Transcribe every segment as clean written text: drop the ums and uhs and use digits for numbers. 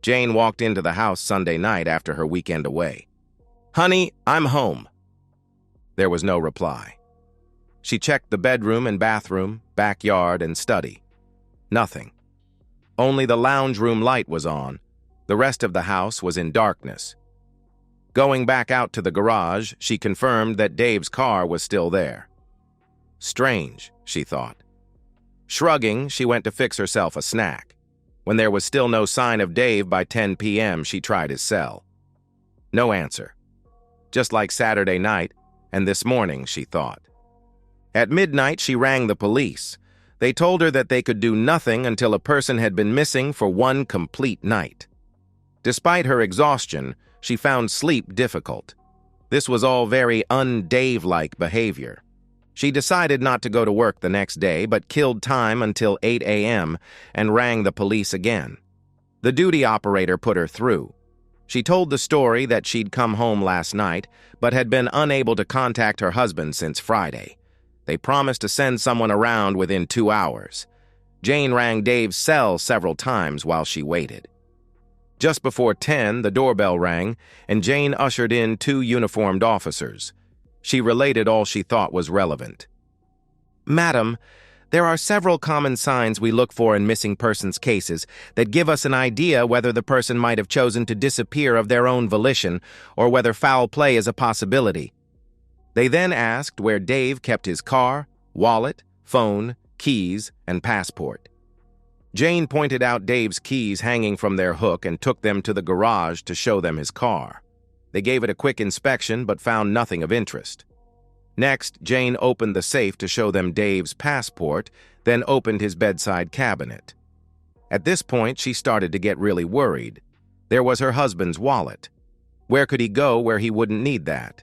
Jane walked into the house Sunday night after her weekend away. "Honey, I'm home." There was no reply. She checked the bedroom and bathroom, backyard, and study. Nothing. Only the lounge room light was on. The rest of the house was in darkness. Going back out to the garage, she confirmed that Dave's car was still there. Strange, she thought. Shrugging, she went to fix herself a snack. When there was still no sign of Dave by 10 p.m., she tried his cell. No answer. Just like Saturday night and this morning, she thought. At midnight, she rang the police. They told her that they could do nothing until a person had been missing for one complete night. Despite her exhaustion, she found sleep difficult. This was all very un-Dave-like behavior. She decided not to go to work the next day, but killed time until 8 a.m. and rang the police again. The duty operator put her through. She told the story that she'd come home last night, but had been unable to contact her husband since Friday. They promised to send someone around within 2 hours. Jane rang Dave's cell several times while she waited. Just before 10, the doorbell rang, and Jane ushered in 2 uniformed officers. She related all she thought was relevant. "Madam, there are several common signs we look for in missing persons cases that give us an idea whether the person might have chosen to disappear of their own volition or whether foul play is a possibility." They then asked where Dave kept his car, wallet, phone, keys, and passport. Jane pointed out Dave's keys hanging from their hook and took them to the garage to show them his car. They gave it a quick inspection but found nothing of interest. Next, Jane opened the safe to show them Dave's passport, then opened his bedside cabinet. At this point, she started to get really worried. There was her husband's wallet. Where could he go where he wouldn't need that?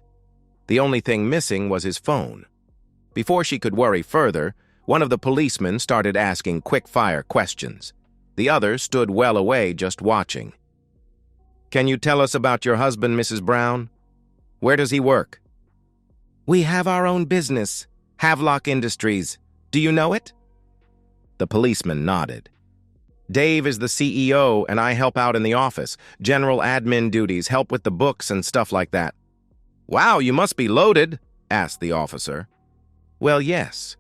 The only thing missing was his phone. Before she could worry further, one of the policemen started asking quick-fire questions. The others stood well away just watching. "Can you tell us about your husband, Mrs. Brown? Where does he work?" "We have our own business, Havelock Industries. Do you know it?" The policeman nodded. "Dave is the CEO, and I help out in the office. General admin duties, help with the books and stuff like that." "Wow, you must be loaded," asked the officer. "Well, yes.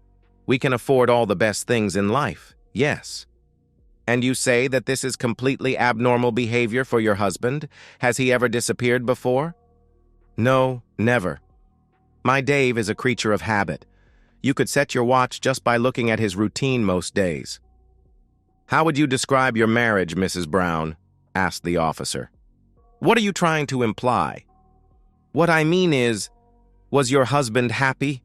We can afford all the best things in life, yes." "And you say that this is completely abnormal behavior for your husband? Has he ever disappeared before?" "No, never. My Dave is a creature of habit. You could set your watch just by looking at his routine most days." "How would you describe your marriage, Mrs. Brown?" asked the officer. "What are you trying to imply?" "What I mean is, was your husband happy?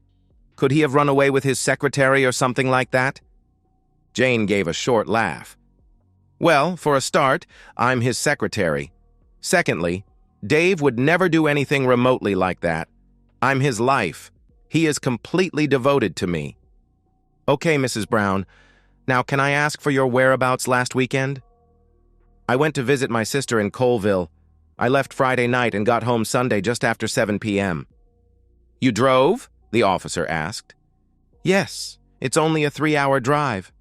Could he have run away with his secretary or something like that?" Jane gave a short laugh. "Well, for a start, I'm his secretary. Secondly, Dave would never do anything remotely like that. I'm his life. He is completely devoted to me." "Okay, Mrs. Brown. Now, can I ask for your whereabouts last weekend?" "I went to visit my sister in Colville. I left Friday night and got home Sunday just after 7 p.m. "You drove?" the officer asked. "Yes, it's only a 3-hour drive."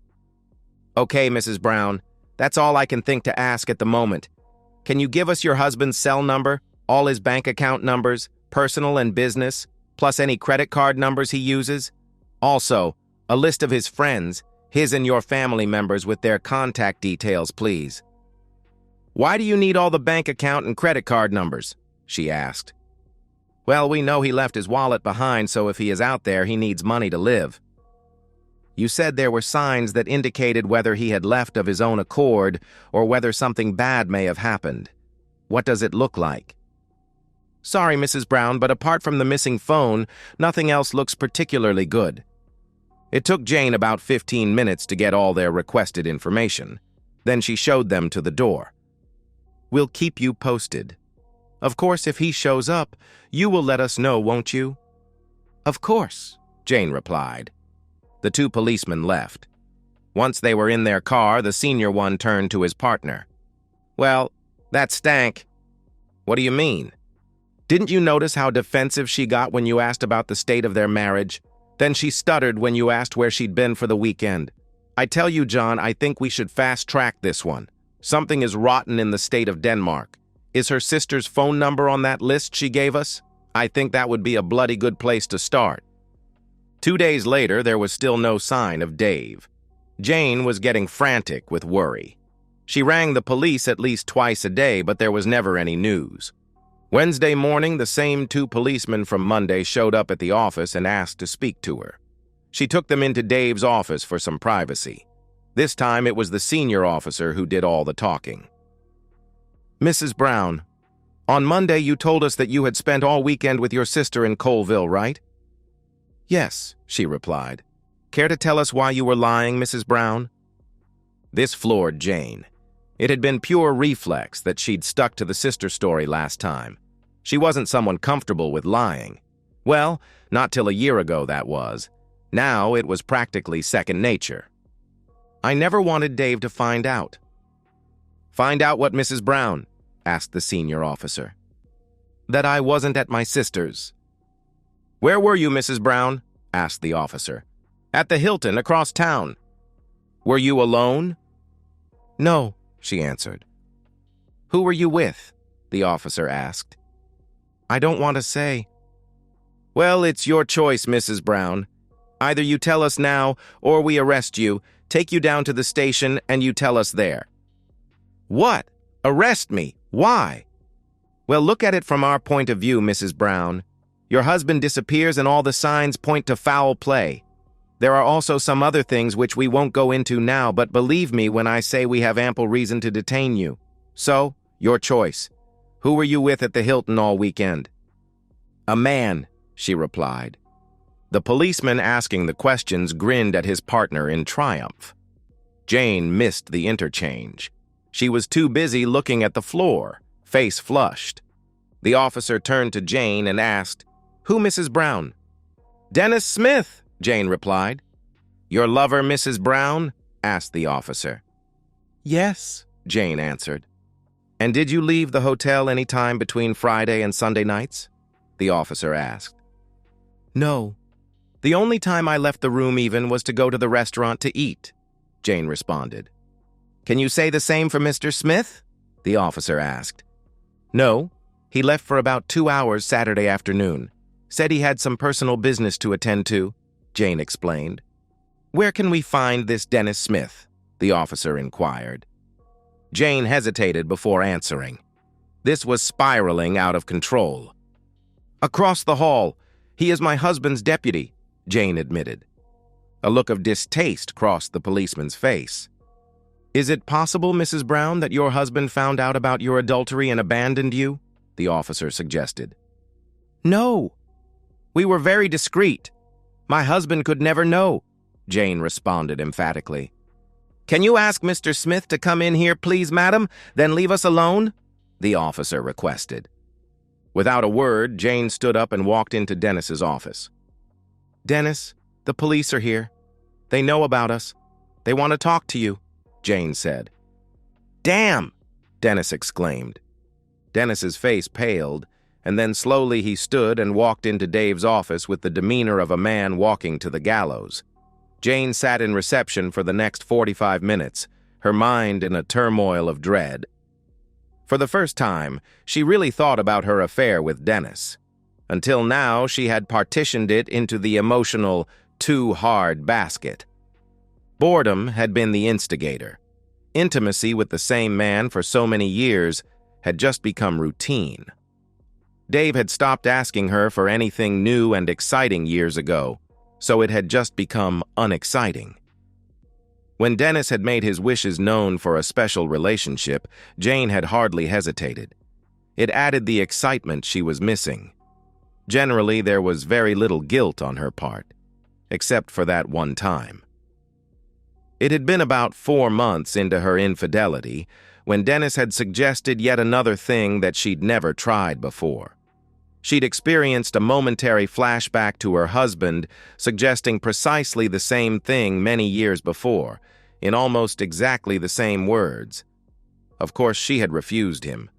"Okay, Mrs. Brown. That's all I can think to ask at the moment. Can you give us your husband's cell number, all his bank account numbers, personal and business, plus any credit card numbers he uses? Also, a list of his friends, his and your family members with their contact details, please." "Why do you need all the bank account and credit card numbers?" she asked. "Well, we know he left his wallet behind, so if he is out there, he needs money to live." "You said there were signs that indicated whether he had left of his own accord or whether something bad may have happened. What does it look like?" "Sorry, Mrs. Brown, but apart from the missing phone, nothing else looks particularly good." It took Jane about 15 minutes to get all their requested information. Then she showed them to the door. "We'll keep you posted. Of course, if he shows up, you will let us know, won't you?" "Of course," Jane replied. The 2 policemen left. Once they were in their car, the senior one turned to his partner. "Well, that stank." "What do you mean?" "Didn't you notice how defensive she got when you asked about the state of their marriage? Then she stuttered when you asked where she'd been for the weekend. I tell you, John, I think we should fast-track this one. Something is rotten in the state of Denmark. Is her sister's phone number on that list she gave us? I think that would be a bloody good place to start." 2 days later, there was still no sign of Dave. Jane was getting frantic with worry. She rang the police at least twice a day, but there was never any news. Wednesday morning, the same 2 policemen from Monday showed up at the office and asked to speak to her. She took them into Dave's office for some privacy. This time, it was the senior officer who did all the talking. "Mrs. Brown, on Monday you told us that you had spent all weekend with your sister in Colville, right?" "Yes," she replied. "Care to tell us why you were lying, Mrs. Brown?" This floored Jane. It had been pure reflex that she'd stuck to the sister story last time. She wasn't someone comfortable with lying. Well, not till a year ago, that was. Now it was practically second nature. "I never wanted Dave to find out." "Find out what, Mrs. Brown?" asked the senior officer. "That I wasn't at my sister's." "Where were you, Mrs. Brown?" asked the officer. "At the Hilton across town." "Were you alone?" "No," she answered. "Who were you with?" the officer asked. "I don't want to say." "Well, it's your choice, Mrs. Brown. Either you tell us now, or we arrest you, take you down to the station, and you tell us there." "What? Arrest me? Why?" "Well, look at it from our point of view, Mrs. Brown. Your husband disappears and all the signs point to foul play. There are also some other things which we won't go into now, but believe me when I say we have ample reason to detain you. So, your choice. Who were you with at the Hilton all weekend?" "A man," she replied. The policeman asking the questions grinned at his partner in triumph. Jane missed the interchange. She was too busy looking at the floor, face flushed. The officer turned to Jane and asked, "Who, Mrs. Brown?" "Dennis Smith," Jane replied. "Your lover, Mrs. Brown?" asked the officer. "Yes," Jane answered. "And did you leave the hotel any time between Friday and Sunday nights?" the officer asked. "No. The only time I left the room even was to go to the restaurant to eat," Jane responded. "Can you say the same for Mr. Smith?" the officer asked. "No. He left for about 2 hours Saturday afternoon. Said he had some personal business to attend to," Jane explained. "Where can we find this Dennis Smith?" the officer inquired. Jane hesitated before answering. This was spiraling out of control. "Across the hall. He is my husband's deputy," Jane admitted. A look of distaste crossed the policeman's face. "Is it possible, Mrs. Brown, that your husband found out about your adultery and abandoned you?" the officer suggested. "No. We were very discreet. My husband could never know," Jane responded emphatically. "Can you ask Mr. Smith to come in here, please, madam, then leave us alone?" the officer requested. Without a word, Jane stood up and walked into Dennis's office. "Dennis, the police are here. They know about us. They want to talk to you," Jane said. "Damn!" Dennis exclaimed. Dennis's face paled, and then slowly he stood and walked into Dave's office with the demeanor of a man walking to the gallows. Jane sat in reception for the next 45 minutes, her mind in a turmoil of dread. For the first time, she really thought about her affair with Dennis. Until now, she had partitioned it into the emotional, too hard basket. Boredom had been the instigator. Intimacy with the same man for so many years had just become routine. Dave had stopped asking her for anything new and exciting years ago, so it had just become unexciting. When Dennis had made his wishes known for a special relationship, Jane had hardly hesitated. It added the excitement she was missing. Generally, there was very little guilt on her part, except for that one time. It had been about 4 months into her infidelity when Dennis had suggested yet another thing that she'd never tried before. She'd experienced a momentary flashback to her husband, suggesting precisely the same thing many years before, in almost exactly the same words. Of course, she had refused him.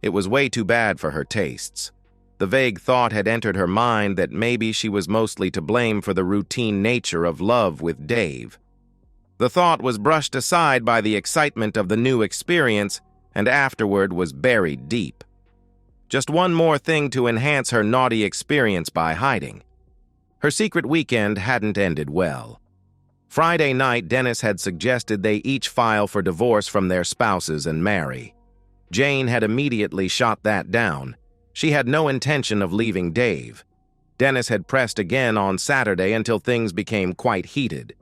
It was way too bad for her tastes. The vague thought had entered her mind that maybe she was mostly to blame for the routine nature of love with Dave. The thought was brushed aside by the excitement of the new experience and afterward was buried deep. Just one more thing to enhance her naughty experience by hiding. Her secret weekend hadn't ended well. Friday night, Dennis had suggested they each file for divorce from their spouses and marry. Jane had immediately shot that down. She had no intention of leaving Dave. Dennis had pressed again on Saturday until things became quite heated.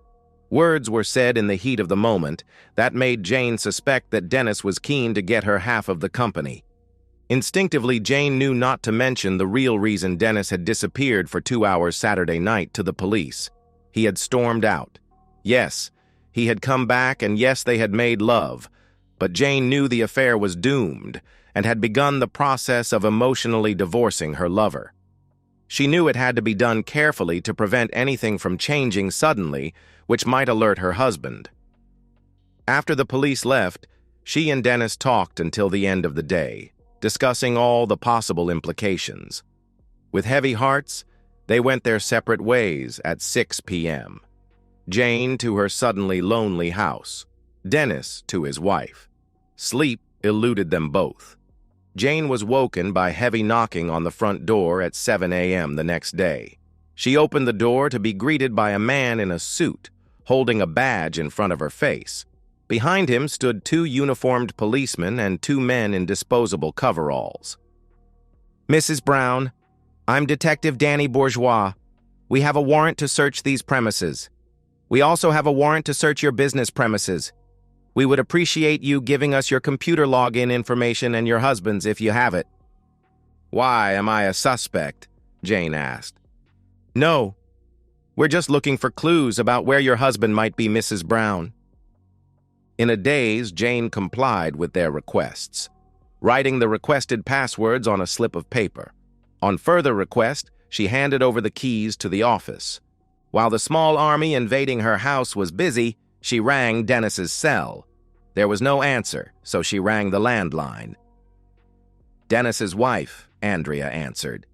Words were said in the heat of the moment that made Jane suspect that Dennis was keen to get her half of the company. Instinctively, Jane knew not to mention the real reason Dennis had disappeared for 2 hours Saturday night to the police. He had stormed out. Yes, he had come back, and yes, they had made love. But Jane knew the affair was doomed and had begun the process of emotionally divorcing her lover. She knew it had to be done carefully to prevent anything from changing suddenly, which might alert her husband. After the police left, she and Dennis talked until the end of the day, discussing all the possible implications. With heavy hearts, they went their separate ways at 6 p.m. Jane to her suddenly lonely house, Dennis to his wife. Sleep eluded them both. Jane was woken by heavy knocking on the front door at 7 a.m. the next day. She opened the door to be greeted by a man in a suit, holding a badge in front of her face. Behind him stood 2 uniformed policemen and 2 men in disposable coveralls. "Mrs. Brown, I'm Detective Danny Bourgeois. We have a warrant to search these premises. We also have a warrant to search your business premises. We would appreciate you giving us your computer login information and your husband's if you have it." "Why, am I a suspect?" Jane asked. "No. We're just looking for clues about where your husband might be, Mrs. Brown." In a daze, Jane complied with their requests, writing the requested passwords on a slip of paper. On further request, she handed over the keys to the office. While the small army invading her house was busy, she rang Dennis's cell. There was no answer, so she rang the landline. Dennis's wife, Andrea, answered.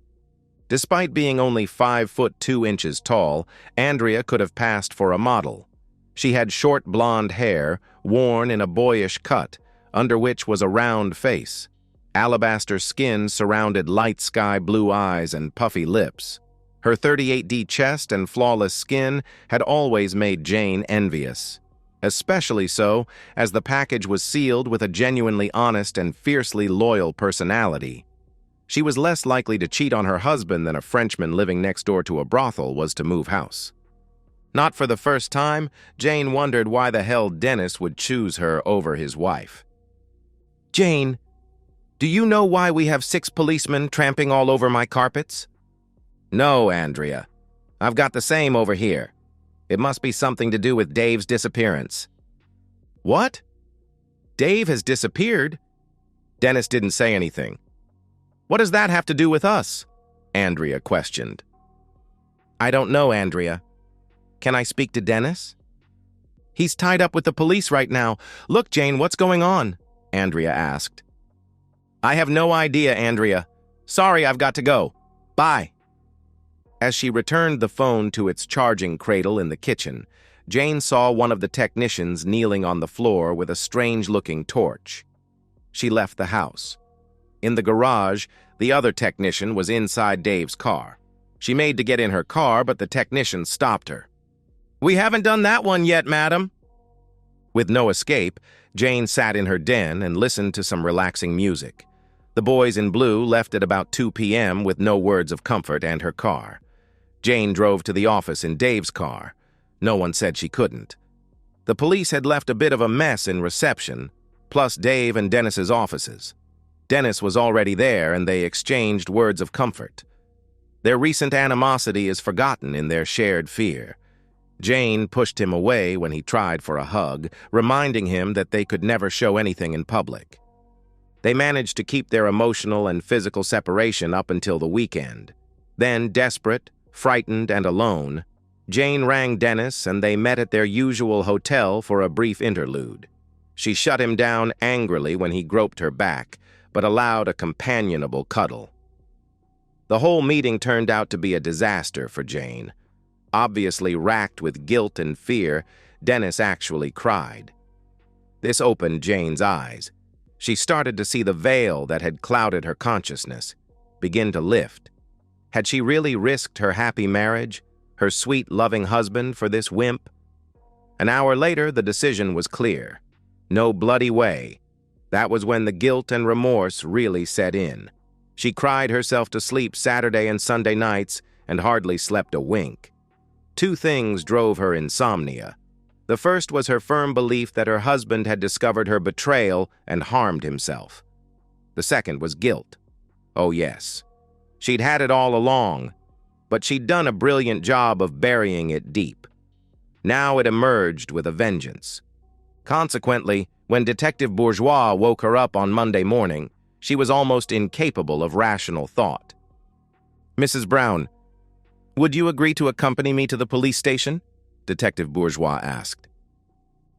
Despite being only 5'2" tall, Andrea could have passed for a model. She had short blonde hair, worn in a boyish cut, under which was a round face. Alabaster skin surrounded light sky blue eyes and puffy lips. Her 38D chest and flawless skin had always made Jane envious, especially so as the package was sealed with a genuinely honest and fiercely loyal personality. She was less likely to cheat on her husband than a Frenchman living next door to a brothel was to move house. Not for the first time, Jane wondered why the hell Dennis would choose her over his wife. "Jane, do you know why we have 6 policemen tramping all over my carpets?" "No, Andrea. I've got the same over here. It must be something to do with Dave's disappearance." "What? Dave has disappeared?" Dennis didn't say anything. "What does that have to do with us?" Andrea questioned. "I don't know, Andrea. Can I speak to Dennis?" "He's tied up with the police right now. Look, Jane, what's going on?" Andrea asked. "I have no idea, Andrea. Sorry, I've got to go. Bye." As she returned the phone to its charging cradle in the kitchen, Jane saw one of the technicians kneeling on the floor with a strange-looking torch. She left the house. In the garage, the other technician was inside Dave's car. She made to get in her car, but the technician stopped her. "We haven't done that one yet, madam." With no escape, Jane sat in her den and listened to some relaxing music. The boys in blue left at about 2 p.m. with no words of comfort and her car. Jane drove to the office in Dave's car. No one said she couldn't. The police had left a bit of a mess in reception, plus Dave and Dennis's offices. Dennis was already there, and they exchanged words of comfort. Their recent animosity is forgotten in their shared fear. Jane pushed him away when he tried for a hug, reminding him that they could never show anything in public. They managed to keep their emotional and physical separation up until the weekend. Then, desperate, frightened, and alone, Jane rang Dennis and they met at their usual hotel for a brief interlude. She shut him down angrily when he groped her back, but allowed a companionable cuddle. The whole meeting turned out to be a disaster for Jane. Obviously racked with guilt and fear, Dennis actually cried. This opened Jane's eyes. She started to see the veil that had clouded her consciousness begin to lift. Had she really risked her happy marriage, her sweet, loving husband, for this wimp? An hour later, the decision was clear. No bloody way. That was when the guilt and remorse really set in. She cried herself to sleep Saturday and Sunday nights and hardly slept a wink. Two things drove her insomnia. The first was her firm belief that her husband had discovered her betrayal and harmed himself. The second was guilt. Oh yes, she'd had it all along, but she'd done a brilliant job of burying it deep. Now it emerged with a vengeance. Consequently, when Detective Bourgeois woke her up on Monday morning, she was almost incapable of rational thought. "Mrs. Brown, would you agree to accompany me to the police station?" Detective Bourgeois asked.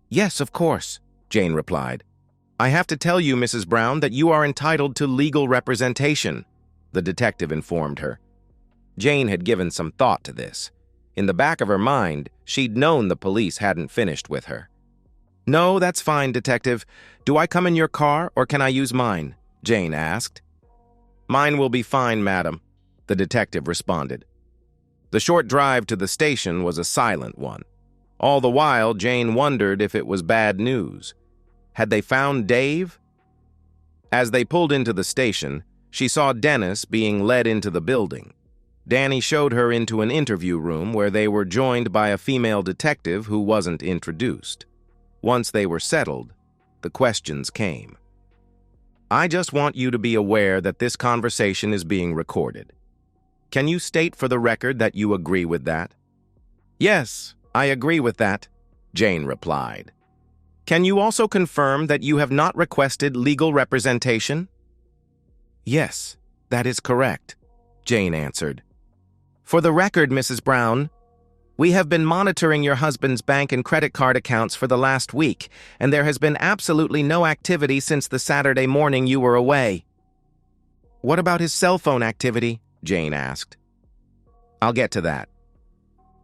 "Yes, of course," Jane replied. "I have to tell you, Mrs. Brown, that you are entitled to legal representation," the detective informed her. Jane had given some thought to this. In the back of her mind, she'd known the police hadn't finished with her. "No, that's fine, Detective. Do I come in your car, or can I use mine?" Jane asked. "Mine will be fine, madam," the detective responded. The short drive to the station was a silent one. All the while, Jane wondered if it was bad news. Had they found Dave? As they pulled into the station, she saw Dennis being led into the building. Danny showed her into an interview room where they were joined by a female detective who wasn't introduced. Once they were settled, the questions came. "I just want you to be aware that this conversation is being recorded. Can you state for the record that you agree with that?" "Yes, I agree with that," Jane replied. "Can you also confirm that you have not requested legal representation?" "Yes, that is correct," Jane answered. "For the record, Mrs. Brown, we have been monitoring your husband's bank and credit card accounts for the last week, and there has been absolutely no activity since the Saturday morning you were away." "What about his cell phone activity?" Jane asked. "I'll get to that.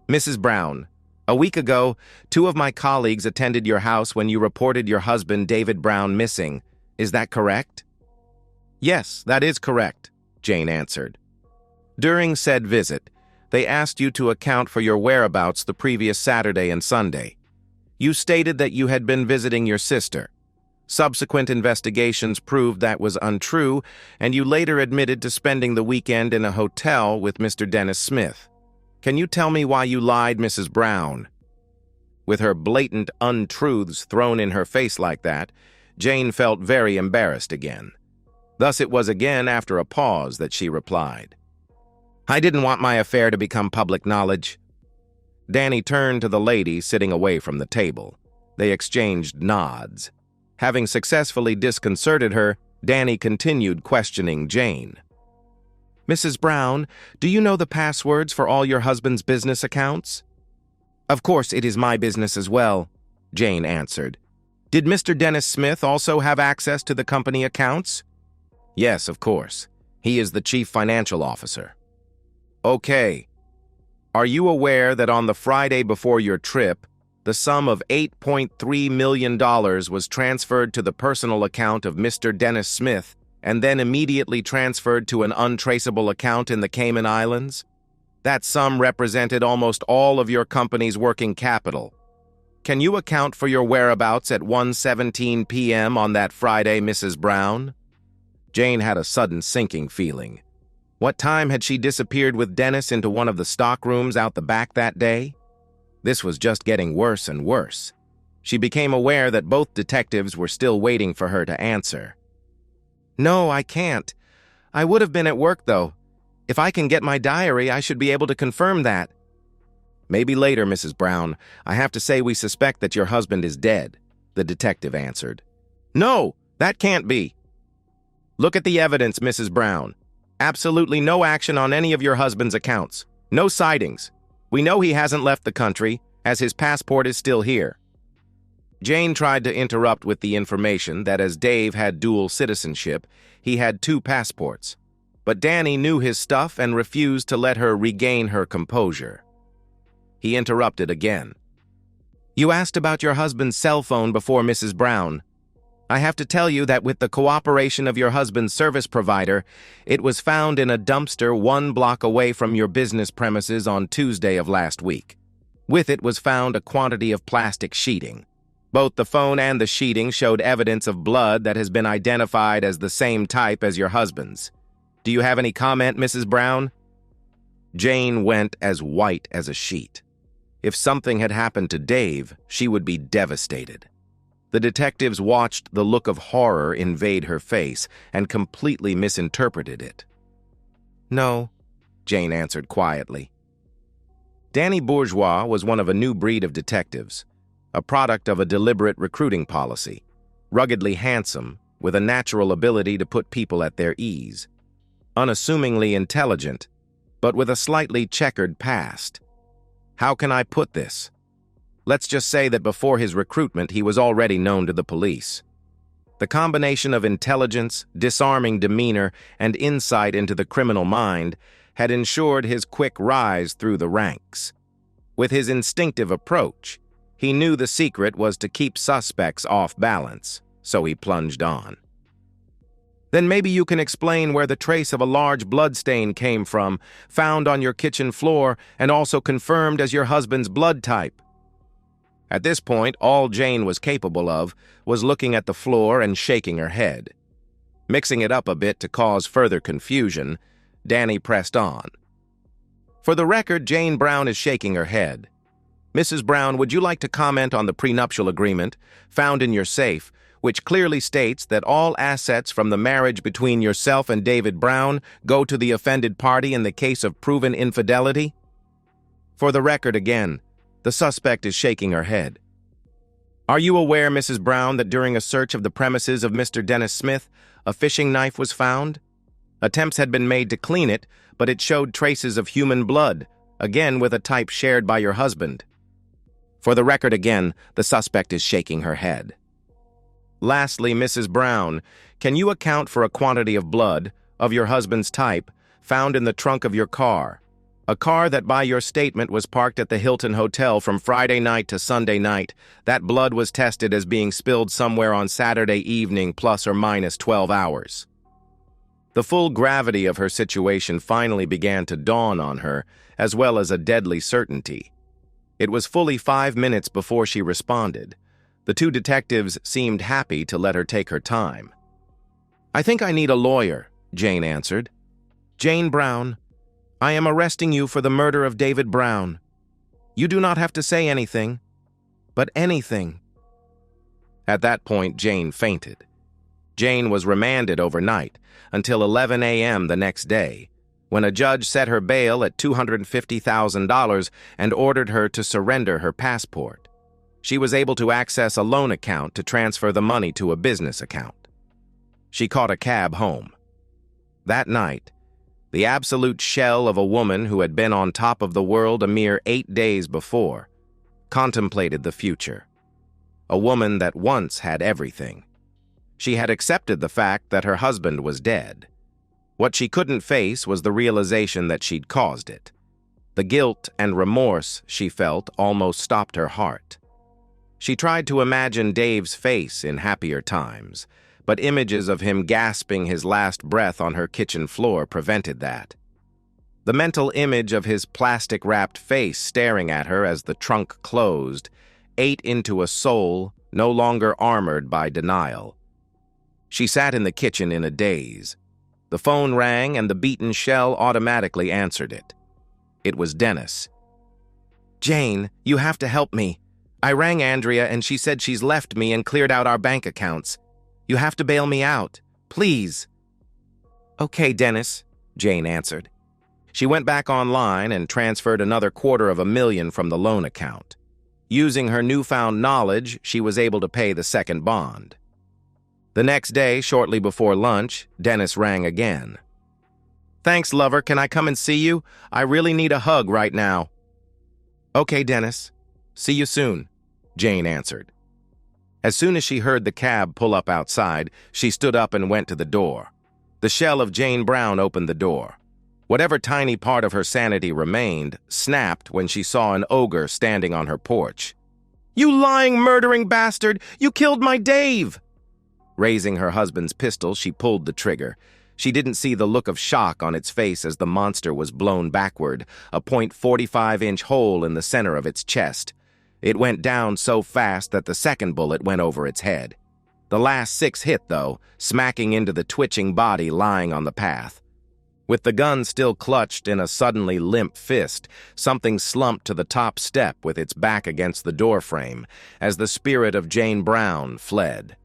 Mrs. Brown, a week ago, 2 of my colleagues attended your house when you reported your husband, David Brown, missing. Is that correct?" "Yes, that is correct," Jane answered. "During said visit, they asked you to account for your whereabouts the previous Saturday and Sunday. You stated that you had been visiting your sister. Subsequent investigations proved that was untrue, and you later admitted to spending the weekend in a hotel with Mr. Dennis Smith. Can you tell me why you lied, Mrs. Brown?" With her blatant untruths thrown in her face like that, Jane felt very embarrassed again. Thus it was again after a pause that she replied, "I didn't want my affair to become public knowledge." Danny turned to the lady sitting away from the table. They exchanged nods. Having successfully disconcerted her, Danny continued questioning Jane. "Mrs. Brown, do you know the passwords for all your husband's business accounts?" "Of course, it is my business as well," Jane answered. "Did Mr. Dennis Smith also have access to the company accounts?" "Yes, of course. He is the chief financial officer." "Okay. Are you aware that on the Friday before your trip, the sum of $8.3 million was transferred to the personal account of Mr. Dennis Smith and then immediately transferred to an untraceable account in the Cayman Islands? That sum represented almost all of your company's working capital. Can you account for your whereabouts at 1:17 p.m. on that Friday, Mrs. Brown?" Jane had a sudden sinking feeling. What time had she disappeared with Dennis into one of the stock rooms out the back that day? This was just getting worse and worse. She became aware that both detectives were still waiting for her to answer. "No, I can't. I would have been at work, though. If I can get my diary, I should be able to confirm that." "Maybe later, Mrs. Brown. I have to say we suspect that your husband is dead," the detective answered. "No, that can't be." "Look at the evidence, Mrs. Brown. Absolutely no action on any of your husband's accounts. No sightings. We know he hasn't left the country, as his passport is still here." Jane tried to interrupt with the information that as Dave had dual citizenship, he had 2 passports. But Danny knew his stuff and refused to let her regain her composure. He interrupted again. You asked about your husband's cell phone before, Mrs. Brown. I have to tell you that with the cooperation of your husband's service provider, it was found in a dumpster 1 block away from your business premises on Tuesday of last week. With it was found a quantity of plastic sheeting. Both the phone and the sheeting showed evidence of blood that has been identified as the same type as your husband's. Do you have any comment, Mrs. Brown? Jane went as white as a sheet. If something had happened to Dave, she would be devastated. The detectives watched the look of horror invade her face and completely misinterpreted it. No, Jane answered quietly. Danny Bourgeois was one of a new breed of detectives, a product of a deliberate recruiting policy, ruggedly handsome, with a natural ability to put people at their ease, unassumingly intelligent, but with a slightly checkered past. How can I put this? Let's just say that before his recruitment, he was already known to the police. The combination of intelligence, disarming demeanor, and insight into the criminal mind had ensured his quick rise through the ranks. With his instinctive approach, he knew the secret was to keep suspects off balance, so he plunged on. Then maybe you can explain where the trace of a large bloodstain came from, found on your kitchen floor and also confirmed as your husband's blood type. At this point, all Jane was capable of was looking at the floor and shaking her head. Mixing it up a bit to cause further confusion, Danny pressed on. For the record, Jane Brown is shaking her head. Mrs. Brown, would you like to comment on the prenuptial agreement found in your safe, which clearly states that all assets from the marriage between yourself and David Brown go to the offended party in the case of proven infidelity? For the record again, the suspect is shaking her head. Are you aware, Mrs. Brown, that during a search of the premises of Mr. Dennis Smith, a fishing knife was found? Attempts had been made to clean it, but it showed traces of human blood, again with a type shared by your husband. For the record again, the suspect is shaking her head. Lastly, Mrs. Brown, can you account for a quantity of blood, of your husband's type, found in the trunk of your car? A car that by your statement was parked at the Hilton Hotel from Friday night to Sunday night. That blood was tested as being spilled somewhere on Saturday evening plus or minus 12 hours. The full gravity of her situation finally began to dawn on her, as well as a deadly certainty. It was fully 5 minutes before she responded. The two detectives seemed happy to let her take her time. I think I need a lawyer, Jane answered. Jane Brown, I am arresting you for the murder of David Brown. You do not have to say anything, but anything. At that point, Jane fainted. Jane was remanded overnight until 11 a.m. the next day, when a judge set her bail at $250,000 and ordered her to surrender her passport. She was able to access a loan account to transfer the money to a business account. She caught a cab home. That night, the absolute shell of a woman who had been on top of the world a mere 8 days before, contemplated the future. A woman that once had everything. She had accepted the fact that her husband was dead. What she couldn't face was the realization that she'd caused it. The guilt and remorse she felt almost stopped her heart. She tried to imagine Dave's face in happier times, but images of him gasping his last breath on her kitchen floor prevented that. The mental image of his plastic-wrapped face staring at her as the trunk closed ate into a soul no longer armored by denial. She sat in the kitchen in a daze. The phone rang and the beaten shell automatically answered it. It was Dennis. Jane, you have to help me. I rang Andrea and she said she's left me and cleared out our bank accounts. You have to bail me out. Please. Okay, Dennis, Jane answered. She went back online and transferred another $250,000 from the loan account. Using her newfound knowledge, she was able to pay the second bond. The next day, shortly before lunch, Dennis rang again. Thanks, lover. Can I come and see you? I really need a hug right now. Okay, Dennis. See you soon, Jane answered. As soon as she heard the cab pull up outside, she stood up and went to the door. The shell of Jane Brown opened the door. Whatever tiny part of her sanity remained snapped when she saw an ogre standing on her porch. "You lying, murdering bastard! You killed my Dave!" Raising her husband's pistol, she pulled the trigger. She didn't see the look of shock on its face as the monster was blown backward, a .45-inch hole in the center of its chest. It went down so fast that the second bullet went over its head. The last 6 hit, though, smacking into the twitching body lying on the path. With the gun still clutched in a suddenly limp fist, something slumped to the top step with its back against the doorframe as the spirit of Jane Brown fled.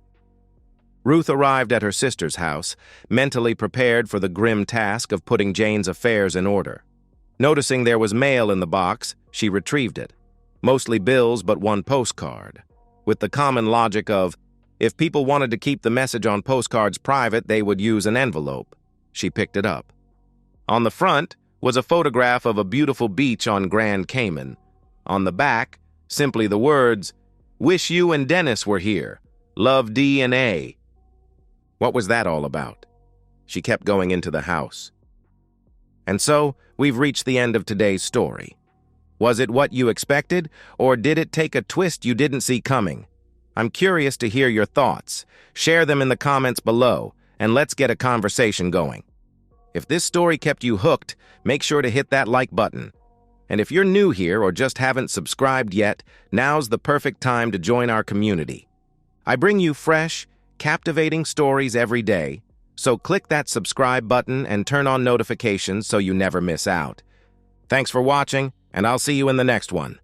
Ruth arrived at her sister's house, mentally prepared for the grim task of putting Jane's affairs in order. Noticing there was mail in the box, she retrieved it. Mostly bills but one postcard. With the common logic of, if people wanted to keep the message on postcards private, they would use an envelope. She picked it up. On the front was a photograph of a beautiful beach on Grand Cayman. On the back, simply the words, "Wish you and Dennis were here. Love D and A." What was that all about? She kept going into the house. And so, we've reached the end of today's story. Was it what you expected, or did it take a twist you didn't see coming? I'm curious to hear your thoughts. Share them in the comments below, and let's get a conversation going. If this story kept you hooked, make sure to hit that like button. And if you're new here or just haven't subscribed yet, now's the perfect time to join our community. I bring you fresh, captivating stories every day, so click that subscribe button and turn on notifications so you never miss out. Thanks for watching, and I'll see you in the next one.